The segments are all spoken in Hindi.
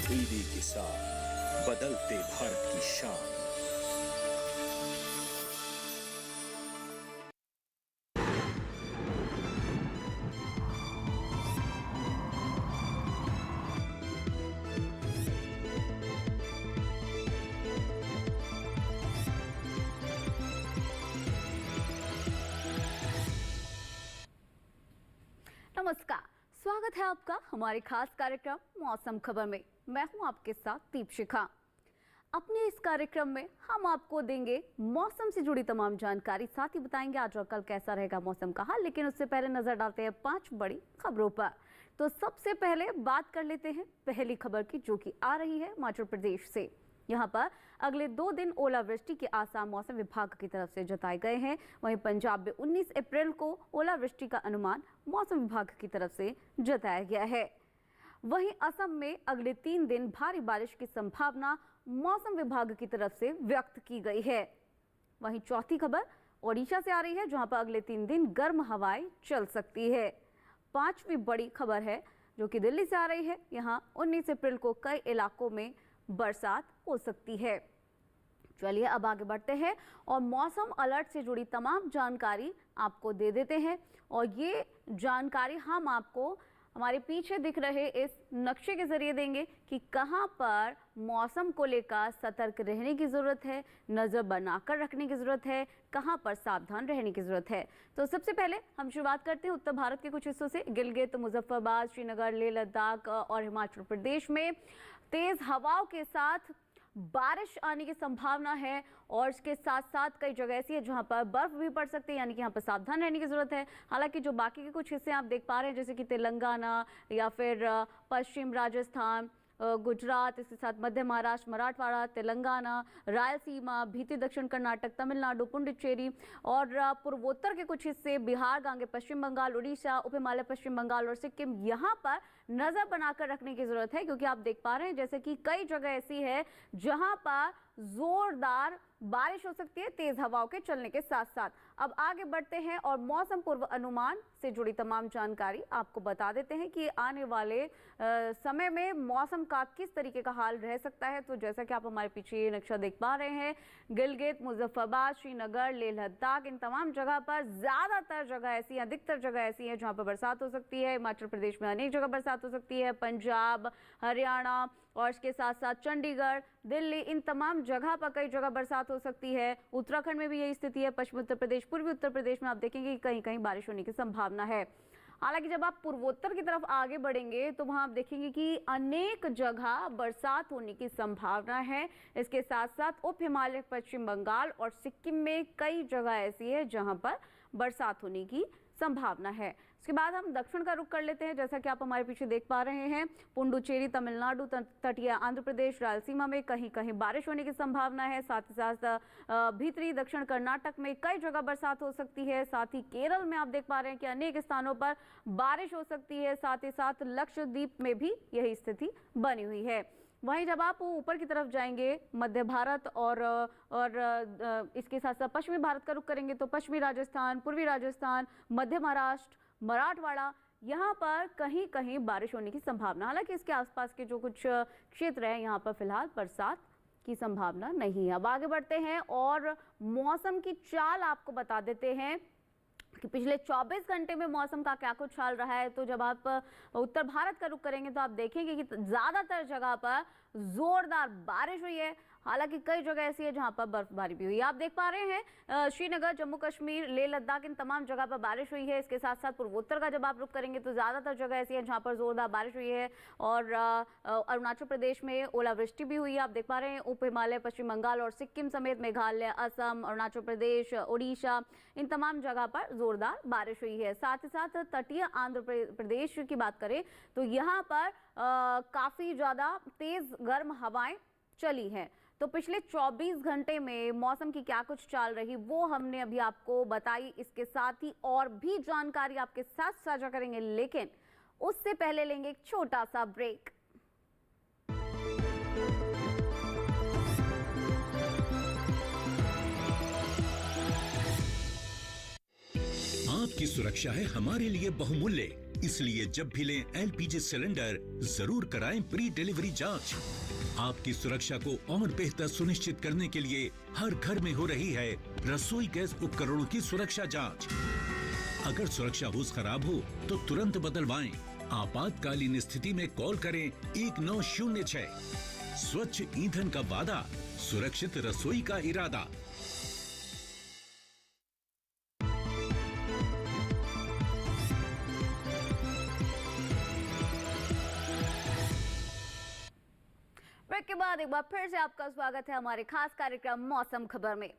ईडी के साथ बदलते भारत की शान। नमस्कार, स्वागत है आपका हमारे खास कार्यक्रम मौसम खबर में। मैं हूं आपके साथ दीपशिखा। अपने इस कार्यक्रम में हम आपको देंगे मौसम से जुड़ी तमाम जानकारी, साथ ही बताएंगे आज और कल कैसा रहेगा मौसम का हाल। लेकिन उससे पहले नजर डालते हैं 5 बड़ी खबरों पर। तो सबसे पहले बात कर लेते हैं पहली खबर की, जो कि आ रही है हिमाचल प्रदेश से। यहाँ पर अगले 2 दिन ओलावृष्टि के आसार मौसम विभाग की तरफ से जताए गए हैं। वहीं पंजाब में 19 अप्रैल को ओलावृष्टि का अनुमान मौसम विभाग की तरफ से जताया गया है। वहीं असम में अगले 3 दिन भारी बारिश की संभावना मौसम विभाग की तरफ से व्यक्त की गई है। वहीं चौथी खबर ओडिशा से आ रही है, जहां पर अगले 3 दिन गर्म हवाएं चल सकती है। 5वीं बड़ी खबर है जो कि दिल्ली से आ रही है। यहाँ 19 अप्रैल को कई इलाकों में बरसात हो सकती है। चलिए अब आगे बढ़ते हैं और मौसम अलर्ट से जुड़ी तमाम जानकारी आपको दे देते हैं। और ये जानकारी हम आपको हमारे पीछे दिख रहे इस नक्शे के जरिए देंगे कि कहां पर मौसम को लेकर सतर्क रहने की जरूरत है, नजर बनाकर रखने की जरूरत है, कहां पर सावधान रहने की जरूरत है। तो सबसे पहले हम शुरुआत करते हैं उत्तर भारत के कुछ हिस्सों से। गिलगित, मुजफ्फरबाद, श्रीनगर, लेह लद्दाख और हिमाचल प्रदेश में तेज हवाओं के साथ बारिश आने की संभावना है। और इसके साथ साथ कई जगह ऐसी है जहां पर बर्फ भी पड़ सकती है, यानी कि यहाँ पर सावधान रहने की जरूरत है। हालांकि जो बाकी के कुछ हिस्से आप देख पा रहे हैं, जैसे कि तेलंगाना या फिर पश्चिम राजस्थान, गुजरात, इसके साथ मध्य महाराष्ट्र, मराठवाड़ा, तेलंगाना, रायलसीमा, भीती दक्षिण कर्नाटक, तमिलनाडु, पुडुचेरी और पूर्वोत्तर के कुछ हिस्से, बिहार, गांगे पश्चिम बंगाल, उड़ीसा, उप हिमालय पश्चिम बंगाल और सिक्किम, यहाँ पर नजर बनाकर रखने की जरूरत है। क्योंकि आप देख पा रहे हैं जैसे कि कई जगह ऐसी है जहां पर जोरदार बारिश हो सकती है तेज हवाओं के चलने के साथ साथ। अब आगे बढ़ते हैं और मौसम पूर्व अनुमान से जुड़ी तमाम जानकारी आपको बता देते हैं कि आने वाले समय में मौसम का किस तरीके का हाल रह सकता है। तो जैसा कि आप हमारे पीछे ये नक्शा देख पा रहे हैं, गिलगित, मुजफ्फरबाद, श्रीनगर, लेह लद्दाख, इन तमाम जगह पर ज्यादातर जगह ऐसी, अधिकतर जगह ऐसी है जहां पर बरसात हो सकती है। हिमाचल प्रदेश में अनेक जगह बरसात हो सकती है। पंजाब, हरियाणा और इसके साथ साथ चंडीगढ़, दिल्ली, इन तमाम जगह पर कई जगह बरसात हो सकती है। उत्तराखंड में भी यही स्थिति है। पश्चिमी उत्तर प्रदेश, पूर्वी उत्तर प्रदेश में आप देखेंगे कि कहीं कहीं बारिश होने की संभावना है। हालांकि जब आप पूर्वोत्तर की तरफ आगे बढ़ेंगे तो वहां आप देखेंगे कि अनेक जगह बरसात होने की संभावना है। इसके साथ साथ उप हिमालय पश्चिम बंगाल और सिक्किम में कई जगह ऐसी है जहां पर बरसात होने की संभावना है। उसके बाद हम दक्षिण का रुख कर लेते हैं। जैसा कि आप हमारे पीछे देख पा रहे हैं, पुडुचेरी, तमिलनाडु, तटीय आंध्र प्रदेश, रायलसीमा में कहीं कहीं बारिश होने की संभावना है। साथ ही साथ भीतरी दक्षिण कर्नाटक में कई जगह बरसात हो सकती है। साथ ही केरल में आप देख पा रहे हैं कि अनेक स्थानों पर बारिश हो सकती है। साथ ही साथ लक्षद्वीप में भी यही स्थिति बनी हुई है। वहीं जब आप ऊपर की तरफ जाएंगे, मध्य भारत और इसके साथ साथ पश्चिमी भारत का रुख करेंगे तो पश्चिमी राजस्थान, पूर्वी राजस्थान, मध्य महाराष्ट्र, मराठवाड़ा, यहाँ पर कहीं कहीं बारिश होने की संभावना। हालांकि इसके आसपास के जो कुछ क्षेत्र हैं यहाँ पर फिलहाल बरसात की संभावना नहीं है। अब आगे बढ़ते हैं और मौसम की चाल आपको बता देते हैं कि पिछले 24 घंटे में मौसम का क्या कुछ हाल रहा है। तो जब आप उत्तर भारत का रुख करेंगे तो आप देखेंगे कि ज्यादातर जगह पर जोरदार बारिश हुई है। हालांकि कई जगह ऐसी है जहां पर बर्फबारी भी हुई है। आप देख पा रहे हैं श्रीनगर, जम्मू कश्मीर, लेह लद्दाख, इन तमाम जगह पर बारिश हुई है। इसके साथ साथ पूर्वोत्तर का जब आप रुख करेंगे तो ज्यादातर जगह ऐसी है जहां पर जोरदार बारिश हुई है। और अरुणाचल प्रदेश में ओलावृष्टि भी हुई है। आप देख पा रहे हैं उप हिमालय पश्चिम बंगाल और सिक्किम समेत मेघालय, असम, अरुणाचल प्रदेश, उड़ीसा, इन तमाम जगह पर जोरदार बारिश हुई है। साथ ही साथ तटीय आंध्र प्रदेश की बात करें तो यहाँ पर काफी ज्यादा तेज गर्म हवाएं चली हैं। तो पिछले 24 घंटे में मौसम की क्या कुछ चाल रही वो हमने अभी आपको बताई। इसके साथ ही और भी जानकारी आपके साथ साझा करेंगे, लेकिन उससे पहले लेंगे एक छोटा सा ब्रेक। आपकी सुरक्षा है हमारे लिए बहुमूल्य। इसलिए जब भी लें एलपीजी सिलेंडर जरूर कराएं प्री डिलीवरी जांच। आपकी सुरक्षा को और बेहतर सुनिश्चित करने के लिए हर घर में हो रही है रसोई गैस उपकरणों की सुरक्षा जांच। अगर सुरक्षा होस खराब हो तो तुरंत बदलवाएं। आपातकालीन स्थिति में कॉल करें 1906। स्वच्छ ईंधन का वादा, सुरक्षित रसोई का इरादा। ब्रेक के बाद एक बार फिर से आपका स्वागत है हमारे खास कार्यक्रम मौसम खबर में।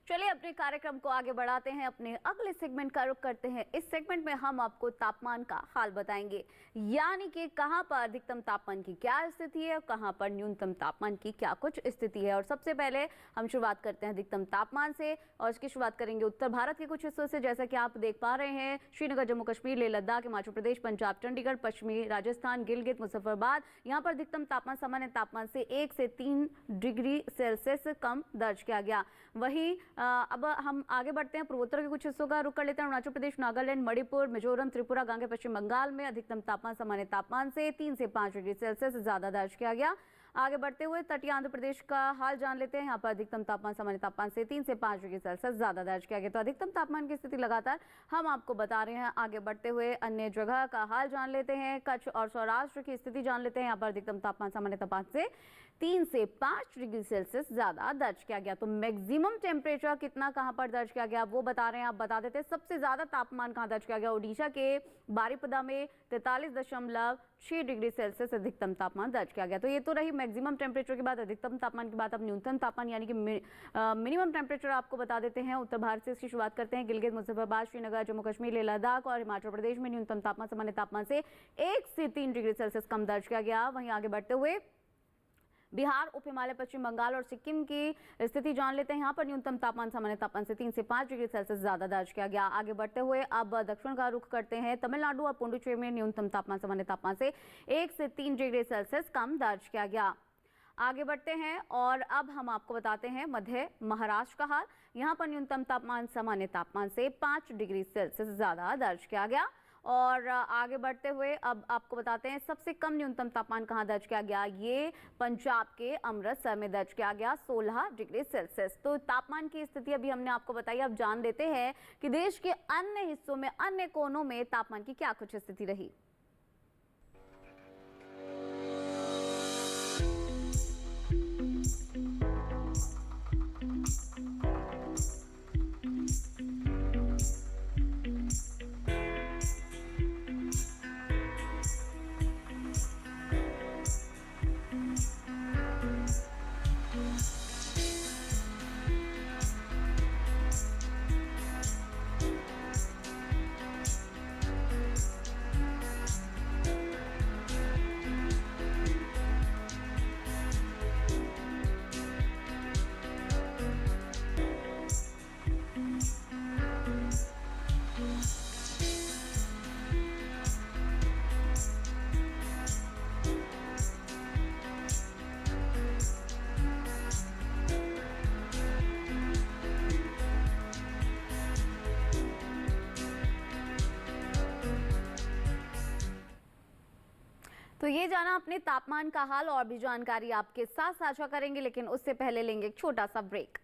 चलिए अपने कार्यक्रम को आगे बढ़ाते हैं, अपने अगले सेगमेंट का रुख करते हैं। इस सेगमेंट में हम आपको तापमान का हाल बताएंगे, यानी कि कहां पर अधिकतम तापमान की क्या स्थिति है और कहां पर न्यूनतम तापमान की क्या कुछ स्थिति है। और सबसे पहले हम शुरुआत करते हैं अधिकतम तापमान से, और इसकी शुरुआत करेंगे उत्तर भारत के कुछ हिस्सों से। जैसा कि आप देख पा रहे हैं, श्रीनगर, जम्मू कश्मीर, लेह लद्दाख, हिमाचल प्रदेश, पंजाब, चंडीगढ़, पश्चिमी राजस्थान, गिलगित, मुजफ्फरबाद, यहाँ पर अधिकतम तापमान सामान्य तापमान से 1 से 3 डिग्री सेल्सियस कम दर्ज किया गया। वहीं अब हम आगे बढ़ते हैं, पूर्वोत्तर के कुछ हिस्सों का रुख कर लेते हैं। अरुणाचल प्रदेश, नागालैंड, मणिपुर, मिजोरम, त्रिपुरा, गंगा, पश्चिम बंगाल में अधिकतम तापमान सामान्य तापमान से 3 से 5 डिग्री सेल्सियस ज्यादा दर्ज किया गया। आगे बढ़ते हुए तटीय आंध्र प्रदेश का हाल जान लेते हैं। यहाँ पर अधिकतम तापमान सामान्य तापमान से 3 से 5 डिग्री सेल्सियस ज्यादा दर्ज किया गया। तो अधिकतम तापमान की स्थिति लगातार हम आपको बता रहे हैं। आगे बढ़ते हुए अन्य जगह का हाल जान लेते हैं। कच्छ और सौराष्ट्र की स्थिति जान लेते हैं। यहाँ पर अधिकतम तापमान सामान्य तापमान से 3 से 5 डिग्री सेल्सियस ज्यादा दर्ज किया गया। तो मैक्सिमम टेम्परेचर कितना कहां पर दर्ज किया गया वो बता रहे हैं, आप बता देते हैं। सबसे ज्यादा तापमान कहां दर्ज किया गया? ओडिशा के बारिपदा में 43.6 डिग्री सेल्सियस अधिकतम तापमान दर्ज किया गया। तो ये तो रही मैक्सिमम टेम्परेचर की बात, अधिकतम तापमान की बात। अब न्यूनतम तापमान यानी कि मिनिमम टेम्परेचर आपको बता देते हैं। उत्तर भारत से इसकी शुरुआत करते हैं। गिलगित, मुजफ्फरबाद, श्रीनगर, जम्मू कश्मीर, लेह लद्दाख और हिमाचल प्रदेश में न्यूनतम तापमान सामान्य तापमान से 1 से 3 डिग्री सेल्सियस कम दर्ज किया गया। वहीं आगे बढ़ते हुए बिहार, उप हिमालय, पश्चिम बंगाल और सिक्किम की स्थिति जान लेते हैं। यहाँ पर न्यूनतम तापमान सामान्य तापमान से 3 से 5 डिग्री सेल्सियस ज्यादा दर्ज किया गया। आगे बढ़ते हुए अब दक्षिण का रुख करते हैं। तमिलनाडु और पुडुचेरी में न्यूनतम तापमान सामान्य तापमान से 1 से 3 डिग्री सेल्सियस कम दर्ज किया गया। आगे बढ़ते हैं और अब हम आपको बताते हैं मध्य महाराष्ट्र का हाल। यहाँ पर न्यूनतम तापमान सामान्य तापमान से 5 डिग्री सेल्सियस ज्यादा दर्ज किया गया। और आगे बढ़ते हुए अब आपको बताते हैं सबसे कम न्यूनतम तापमान कहां दर्ज किया गया। ये पंजाब के अमृतसर में दर्ज किया गया 16 डिग्री सेल्सियस। तो तापमान की स्थिति अभी हमने आपको बताई। अब जान लेते हैं कि देश के अन्य हिस्सों में, अन्य कोनों में तापमान की क्या कुछ स्थिति रही। तो ये जाना अपने तापमान का हाल, और भी जानकारी आपके साथ साझा करेंगे, लेकिन उससे पहले लेंगे एक छोटा सा ब्रेक।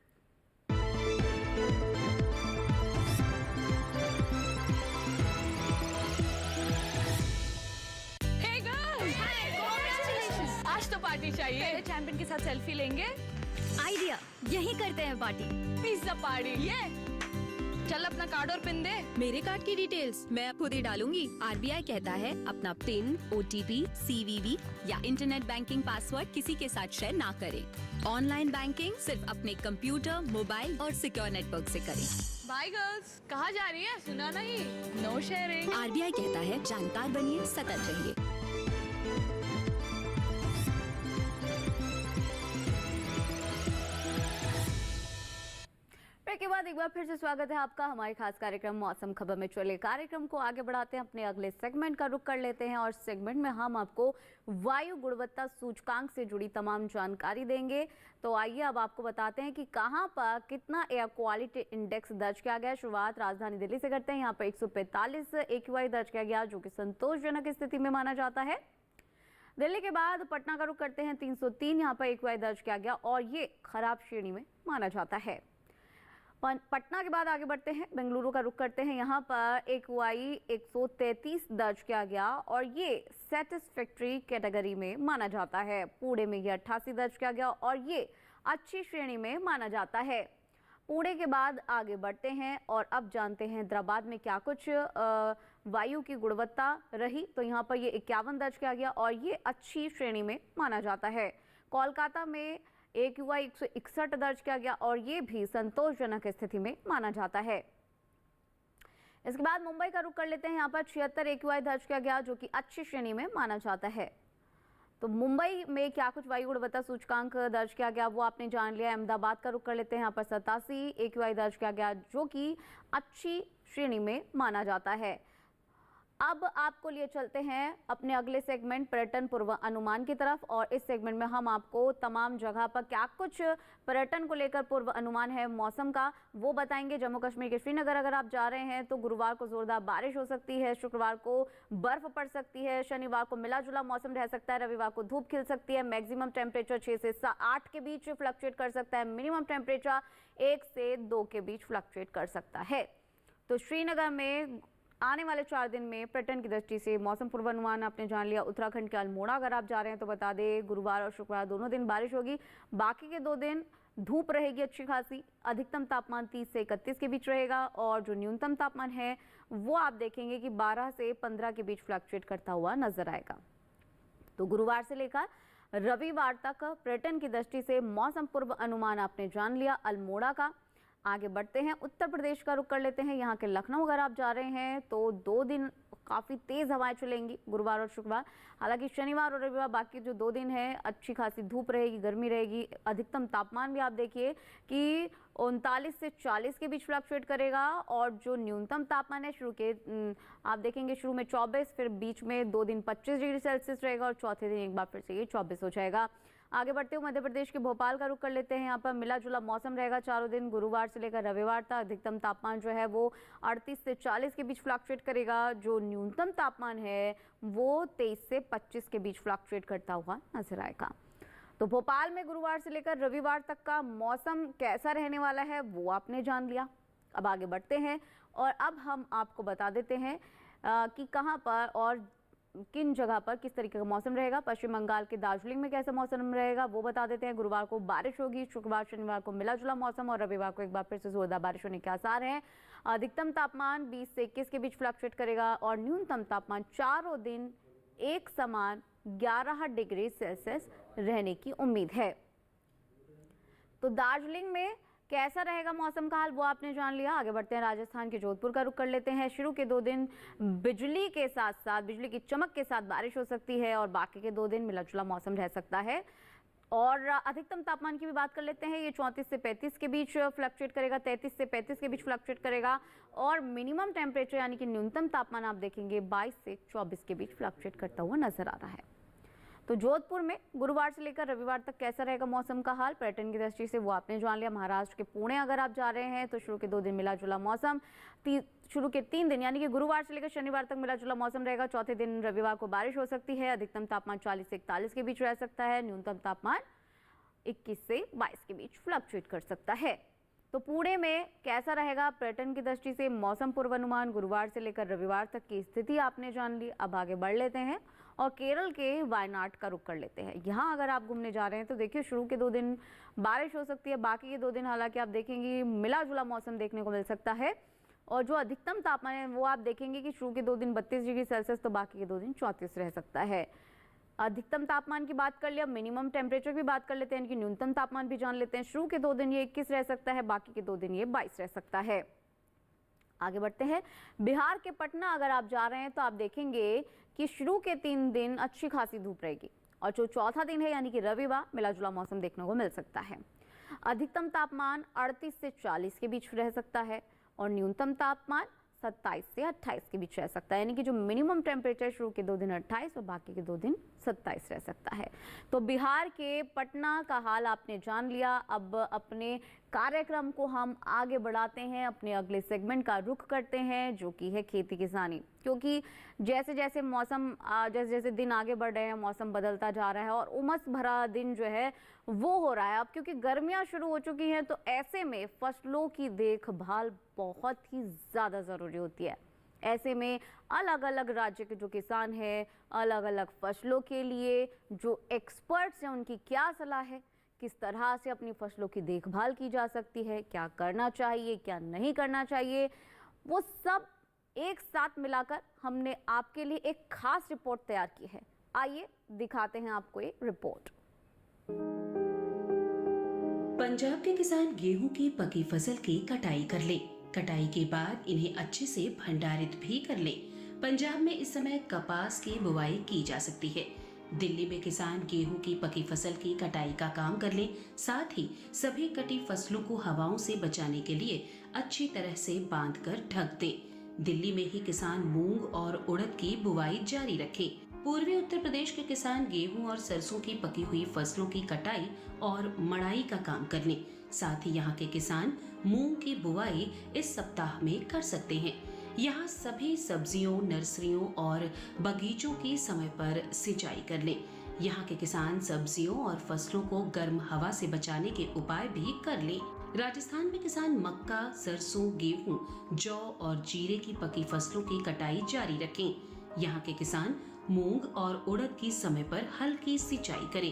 Hey girls! आज तो पार्टी चाहिए। पहले चैंपियन के साथ सेल्फी लेंगे। आइडिया, यही करते हैं पार्टी। Pizza party. ये चल अपना कार्ड और पिन दे। मेरे कार्ड की डिटेल्स मैं खुद ही डालूंगी। आरबीआई कहता है अपना पिन, ओटीपी, सीवीवी या इंटरनेट बैंकिंग पासवर्ड किसी के साथ शेयर ना करें। ऑनलाइन बैंकिंग सिर्फ अपने कंप्यूटर, मोबाइल और सिक्योर नेटवर्क से करें। बाय गर्ल्स, कहाँ जा रही है? सुना नहीं? No sharing. आरबीआई कहता है जानकार बनिए, सतर्क रहिए। के बाद बाद एक बार फिर से स्वागत है आपका हमारे खास कार्यक्रम मौसम खबर में। चले कार्यक्रम को आगे बढ़ाते हैं, अपने अगले सेगमेंट का रुख कर लेते हैं और सेगमेंट में हम आपको वायु गुणवत्ता सूचकांक से जुड़ी तमाम जानकारी देंगे। तो आइए अब आपको बताते हैं कि कहां पर कितना एयर क्वालिटी इंडेक्स दर्ज किया गया। शुरुआत राजधानी दिल्ली से करते हैं। यहाँ पर 145 AQI दर्ज किया गया, जो कि संतोषजनक स्थिति में माना जाता है। दिल्ली के बाद पटना का रुख करते हैं। 303 यहाँ पर AQI दर्ज किया गया और ये खराब श्रेणी में माना जाता है। पटना के बाद आगे बढ़ते हैं, बेंगलुरु का रुख करते हैं। यहाँ पर AQI 133 दर्ज किया गया और ये सेटिस्फैक्ट्री कैटेगरी में माना जाता है। पुणे में ये 88 दर्ज किया गया और ये अच्छी श्रेणी में माना जाता है। पुणे के बाद आगे बढ़ते हैं और अब जानते हैं हैदराबाद में क्या कुछ वायु की गुणवत्ता रही। तो यहाँ पर ये 51 दर्ज किया गया और ये अच्छी श्रेणी में माना जाता है। कोलकाता में AQI 161 दर्ज किया गया और ये भी संतोषजनक स्थिति में माना जाता है। इसके बाद मुंबई का रुख कर लेते हैं। यहाँ पर 76 AQI दर्ज किया गया, जो कि अच्छी श्रेणी में माना जाता है। तो मुंबई में क्या कुछ वायु गुणवत्ता सूचकांक दर्ज किया गया वो आपने जान लिया। अहमदाबाद का रुख कर लेते हैं। यहाँ पर 87 AQI दर्ज किया गया, जो कि अच्छी श्रेणी में माना जाता है। अब आपको लिए चलते हैं अपने अगले सेगमेंट पर्यटन पूर्व अनुमान की तरफ और इस सेगमेंट में हम आपको तमाम जगह पर क्या कुछ पर्यटन को लेकर पूर्व अनुमान है मौसम का वो बताएंगे। जम्मू कश्मीर के श्रीनगर अगर आप जा रहे हैं तो गुरुवार को जोरदार बारिश हो सकती है, शुक्रवार को बर्फ पड़ सकती है, शनिवार को मिला जुला मौसम रह सकता है, रविवार को धूप खिल सकती है। मैक्सिमम टेम्परेचर 6 से 8 के बीच फ्लक्चुएट कर सकता है, मिनिमम टेम्परेचर 1 से 2 के बीच फ्लक्चुएट कर सकता है। तो श्रीनगर में आने वाले 4 दिन में पर्यटन की दृष्टि से मौसम पूर्वानुमान आपने जान लिया। उत्तराखंड के अल्मोड़ा अगर आप जा रहे हैं तो बता दें गुरुवार और शुक्रवार दोनों दिन बारिश होगी, बाकी के 2 दिन धूप रहेगी अच्छी खासी। अधिकतम तापमान 30 से 31 के बीच रहेगा और जो न्यूनतम तापमान है वो आप देखेंगे कि 12 से 15 के बीच फ्लक्चुएट करता हुआ नजर आएगा। तो गुरुवार से लेकर रविवार तक पर्यटन की दृष्टि से मौसम पूर्व अनुमान आपने जान लिया अल्मोड़ा का। आगे बढ़ते हैं, उत्तर प्रदेश का रुख कर लेते हैं। यहाँ के लखनऊ अगर आप जा रहे हैं तो 2 दिन काफ़ी तेज़ हवाएं चलेंगी गुरुवार और शुक्रवार। हालांकि शनिवार और रविवार बाकी जो 2 दिन है अच्छी खासी धूप रहेगी, गर्मी रहेगी। अधिकतम तापमान भी आप देखिए कि 39 से 40 के बीच फ्लक्चुएट करेगा और जो न्यूनतम तापमान है आप देखेंगे शुरू में 24, फिर बीच में 2 दिन 25 डिग्री सेल्सियस रहेगा और चौथे दिन एक बार फिर से ये 24 हो जाएगा। आगे बढ़ते हुए मध्य प्रदेश के भोपाल का रुख कर लेते हैं। यहाँ पर मिला जुला मौसम रहेगा चारों दिन, गुरुवार से लेकर रविवार तक। अधिकतम तापमान जो है वो 38 से 40 के बीच फ्लक्चुएट करेगा, जो न्यूनतम तापमान है वो 23 से 25 के बीच फ्लक्चुएट करता हुआ नजर आएगा। तो भोपाल में गुरुवार से लेकर रविवार तक का मौसम कैसा रहने वाला है वो आपने जान लिया। अब आगे बढ़ते हैं और अब हम आपको बता देते हैं कि कहाँ पर और किन जगह पर किस तरीके का मौसम रहेगा। पश्चिम बंगाल के दार्जिलिंग में कैसा मौसम रहेगा वो बता देते हैं। गुरुवार को बारिश होगी, शुक्रवार शनिवार को मिला जुला मौसम और रविवार को एक बार फिर से जोरदार बारिश होने के आसार हैं। अधिकतम तापमान 20 से 21 के बीच फ्लक्चुएट करेगा और न्यूनतम तापमान चारों दिन एक समान 11 डिग्री सेल्सियस रहने की उम्मीद है। तो दार्जिलिंग में कैसा रहेगा मौसम का हाल वो आपने जान लिया। आगे बढ़ते हैं, राजस्थान के जोधपुर का रुख कर लेते हैं। शुरू के 2 दिन बिजली के साथ साथ बिजली की चमक के साथ बारिश हो सकती है और बाकी के 2 दिन मिला जुला मौसम रह सकता है। और अधिकतम तापमान की भी बात कर लेते हैं। ये 34 से 35 के बीच फ्लक्चुएट करेगा, 33 से 35 के बीच फ्लक्चुएट करेगा और मिनिमम टेम्परेचर यानी कि न्यूनतम तापमान आप देखेंगे 22 से 24 के बीच फ्लक्चुएट करता हुआ नजर आ रहा है। तो जोधपुर में गुरुवार से लेकर रविवार तक कैसा रहेगा मौसम का हाल पर्यटन की दृष्टि से वो आपने जान लिया। महाराष्ट्र के पुणे अगर आप जा रहे हैं तो शुरू के 2 दिन मिला जुला मौसम, शुरू के 3 दिन यानी कि गुरुवार से लेकर शनिवार तक मिला जुला मौसम रहेगा। चौथे दिन रविवार को बारिश हो सकती है। अधिकतम तापमान 40 से 41 के बीच रह सकता है, न्यूनतम तापमान 21 से 22 के बीच फ्लक्चुएट कर सकता है। तो पुणे में कैसा रहेगा पर्यटन की दृष्टि से मौसम पूर्वानुमान गुरुवार से लेकर रविवार तक की स्थिति आपने जान ली। अब आगे बढ़ लेते हैं और केरल के वायनाड का रुख कर लेते हैं। यहाँ अगर आप घूमने जा रहे हैं तो देखिए शुरू के 2 दिन बारिश हो सकती है, बाकी के 2 दिन हालांकि आप देखेंगे मिला जुला मौसम देखने को मिल सकता है और जो अधिकतम तापमान है वो आप देखेंगे कि शुरू के 2 दिन 32 डिग्री सेल्सियस तो बाकी के 2 दिन 34 रह सकता है। अधिकतम तापमान की बात कर लिया, मिनिमम टेम्परेचर की बात कर लेते हैं, इनकी न्यूनतम तापमान भी जान लेते हैं। शुरू के 2 दिन ये 21 रह सकता है, बाकी के 2 दिन ये 22 रह सकता है। आगे बढ़ते हैं, बिहार के पटना अगर आप जा रहे हैं तो आप देखेंगे कि शुरू के 3 दिन अच्छी खासी धूप रहेगी और जो चौथा दिन है यानी कि रविवार मिला जुला मौसम देखने को मिल सकता है। अधिकतम तापमान 38 से 40 के बीच रह सकता है और न्यूनतम तापमान 27 से 28 के बीच रह सकता है। यानी कि जो मिनिमम टेम्परेचर शुरू के 2 दिन 28 और बाकी के 2 दिन 27 रह सकता है। तो बिहार के पटना का हाल आपने जान लिया। अब अपने कार्यक्रम को हम आगे बढ़ाते हैं, अपने अगले सेगमेंट का रुख करते हैं जो कि है खेती किसानी। क्योंकि जैसे जैसे मौसम जैसे जैसे दिन आगे बढ़ रहे हैं, मौसम बदलता जा रहा है और उमस भरा दिन जो है वो हो रहा है अब, क्योंकि गर्मियां शुरू हो चुकी हैं। तो ऐसे में फसलों की देखभाल बहुत ही ज़्यादा ज़रूरी होती है। ऐसे में अलग अलग राज्य के जो किसान हैं, अलग अलग फसलों के लिए जो एक्सपर्ट्स हैं, उनकी क्या सलाह है, किस तरह से अपनी फसलों की देखभाल की जा सकती है, क्या करना चाहिए, क्या नहीं करना चाहिए, वो सब एक साथ मिलाकर हमने आपके लिए एक खास रिपोर्ट तैयार की है। आइए दिखाते हैं आपको ये रिपोर्ट। पंजाब के किसान गेहूं की पकी फसल की कटाई कर ले। कटाई के बाद इन्हें अच्छे से भंडारित भी कर ले। पंजाब में इस समय कपास की बुवाई की जा सकती है। दिल्ली में किसान गेहूं की पकी फसल की कटाई का काम कर ले। साथ ही सभी कटी फसलों को हवाओं से बचाने के लिए अच्छी तरह से बांधकर ढक दे। दिल्ली में ही किसान मूंग और उड़द की बुवाई जारी रखे। पूर्वी उत्तर प्रदेश के किसान गेहूं और सरसों की पकी हुई फसलों की कटाई और मड़ाई का काम कर लें। साथ ही यहाँ के किसान मूंग की बुवाई इस सप्ताह में कर सकते हैं। यहाँ सभी सब्जियों, नर्सरियों और बगीचों की समय पर सिंचाई कर लें। यहाँ के किसान सब्जियों और फसलों को गर्म हवा से बचाने के उपाय भी कर लें। राजस्थान में किसान मक्का, सरसों, गेहूं, जौ और जीरे की पकी फसलों की कटाई जारी रखें। यहाँ के किसान मूंग और उड़द की समय पर हल्की सिंचाई करें।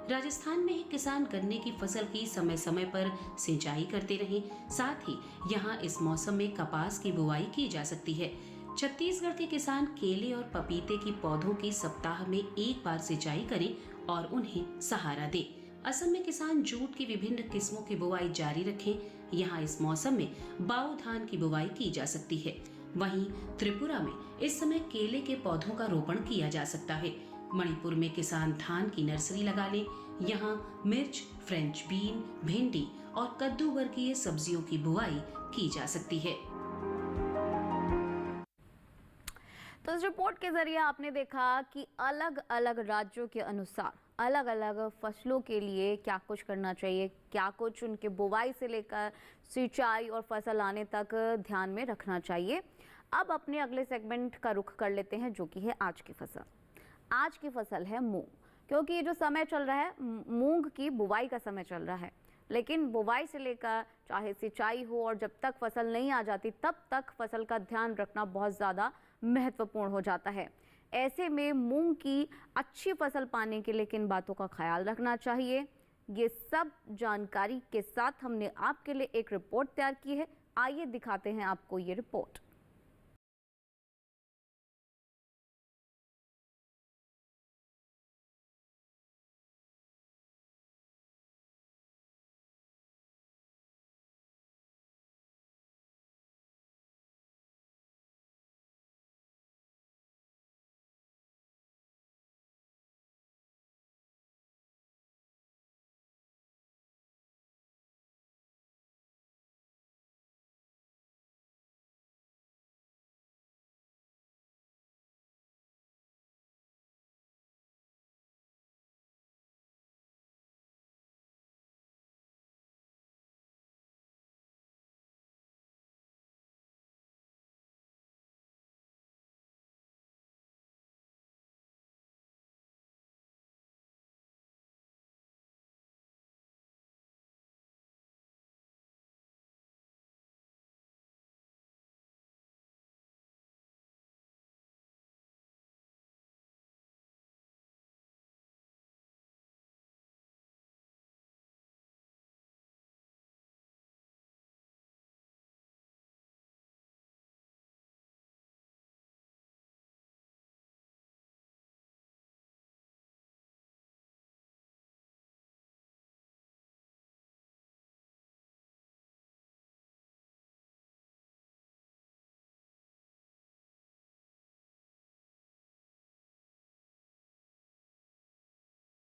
राजस्थान में ही किसान गन्ने की फसल की समय समय पर सिंचाई करते रहें। साथ ही यहाँ इस मौसम में कपास की बुवाई की जा सकती है। छत्तीसगढ़ के किसान केले और पपीते की पौधों की सप्ताह में एक बार सिंचाई करें और उन्हें सहारा दें। असम में किसान जूट की विभिन्न किस्मों की बुवाई जारी रखें। यहाँ इस मौसम में बाऊ धान की बुवाई की जा सकती है। वहीं त्रिपुरा में इस समय केले के पौधों का रोपण किया जा सकता है। मणिपुर में किसान धान की नर्सरी लगा लें। यहाँ मिर्च, फ्रेंच बीन, भिंडी और कद्दू वर्गीय सब्जियों की बुआई की जा सकती है। तो इस रिपोर्ट के जरिए आपने देखा कि अलग अलग राज्यों के अनुसार अलग अलग फसलों के लिए क्या कुछ करना चाहिए, क्या कुछ उनके बुवाई से लेकर सिंचाई और फसल आने तक ध्यान में रखना चाहिए। अब अपने अगले सेगमेंट का रुख कर लेते हैं जो कि है आज की फसल। आज की फसल है मूंग, क्योंकि ये जो समय चल रहा है मूंग की बुवाई का समय चल रहा है। लेकिन बुवाई से लेकर चाहे सिंचाई हो और जब तक फसल नहीं आ जाती तब तक फसल का ध्यान रखना बहुत ज़्यादा महत्वपूर्ण हो जाता है। ऐसे में मूंग की अच्छी फसल पाने के लिए किन बातों का ख्याल रखना चाहिए, ये सब जानकारी के साथ हमने आपके लिए एक रिपोर्ट तैयार की है। आइए दिखाते हैं आपको ये रिपोर्ट।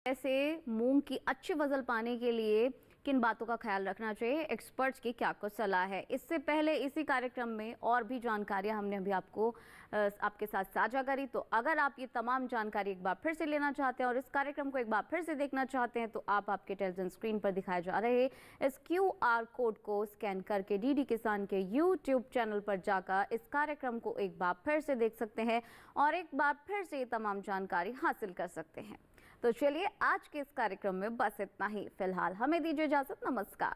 ऐसे मूंग की अच्छी फसल पाने के लिए किन बातों का ख्याल रखना चाहिए, एक्सपर्ट्स की क्या कुछ सलाह है। इससे पहले इसी कार्यक्रम में और भी जानकारियां हमने अभी आपके साथ साझा करी। तो अगर आप ये तमाम जानकारी एक बार फिर से लेना चाहते हैं और इस कार्यक्रम को एक बार फिर से देखना चाहते हैं तो आप आपके टेलीविजन स्क्रीन पर दिखाए जा रहे इस QR कोड को स्कैन करके DD किसान के YouTube चैनल पर जाकर इस कार्यक्रम को एक बार फिर से देख सकते हैं और एक बार फिर से ये तमाम जानकारी हासिल कर सकते हैं। तो चलिए आज के इस कार्यक्रम में बस इतना ही। फिलहाल हमें दीजिए इजाजत। नमस्कार।